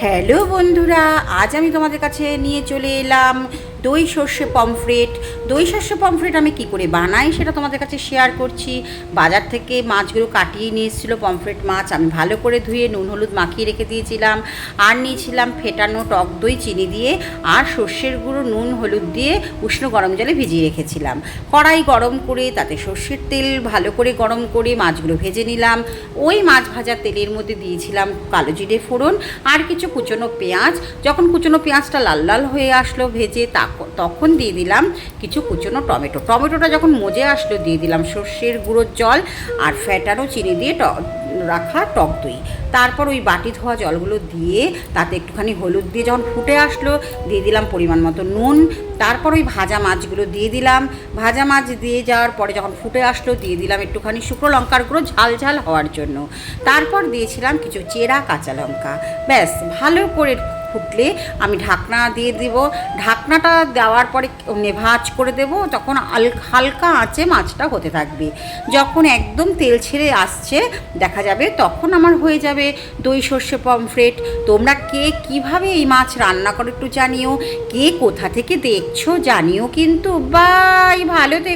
Hello বন্ধুরা, আজ আমি তোমাদের কাছে নিয়ে চলে এলাম দই সর্ষে পমফ্রেট। দই সর্ষে পমফ্রেট আমি কি করে বানাই সেটা তোমাদের কাছে শেয়ার করছি। বাজার থেকে মাছগুলো কাটিয়ে নিয়ে এসেছিলো পমফ্রেট মাছ, আমি ভালো করে ধুয়ে নুন হলুদ মাখিয়ে রেখে দিয়েছিলাম। আর নিয়েছিলাম ফেটানো টক দই চিনি দিয়ে, আর সর্ষের গুঁড়ো নুন হলুদ দিয়ে উষ্ণ গরম জলে ভিজিয়ে রেখেছিলাম। কড়াই গরম করে তাতে সর্ষের তেল ভালো করে গরম করে মাছগুলো ভেজে নিলাম। ওই মাছ ভাজার তেলের মধ্যে দিয়েছিলাম কালো জিরে ফোড়ন আর কিছু কুচনো পেঁয়াজ। যখন কুচনো পেঁয়াজটা লাল লাল হয়ে আসলো ভেজে, তখন দিয়ে দিলাম কিছু কুচনো টমেটোটা যখন মজে আসলো দিয়ে দিলাম সর্ষের গুঁড়োর জল আর ফ্যাটানো চিনি দিয়ে রাখা টক দই। তারপর ওই বাটি ধোয়া জলগুলো দিয়ে তাতে একটুখানি হলুদ দিয়ে যখন ফুটে আসলো দিয়ে দিলাম পরিমাণ মতো নুন। তারপর ওই ভাজা মাছগুলো দিয়ে দিলাম। ভাজা মাছ দিয়ে যাওয়ার পরে যখন ফুটে আসলো দিয়ে দিলাম একটুখানি শুকনো লঙ্কার গুঁড়ো ঝাল ঝাল হওয়ার জন্য। তারপর দিয়েছিলাম কিছু চেরা কাঁচা লঙ্কা। ব্যাস, ভালো করে ফুটলে আমি ঢাকনা দিয়ে দেব। ঢাকনাটা দেওয়ার পরে ভাঁজ করে দেব, তখন হালকা আঁচে মাছটা হতে থাকবে। যখন একদম তেল ছেড়ে আসছে দেখা যাবে তখন আমার হয়ে যাবে দই সর্ষে পমফ্রেট। তোমরা কে কীভাবে এই মাছ রান্না করো একটু জানিও, কে কোথা থেকে দেখছো জানিও কিন্তু। বাই, ভালো থেকো।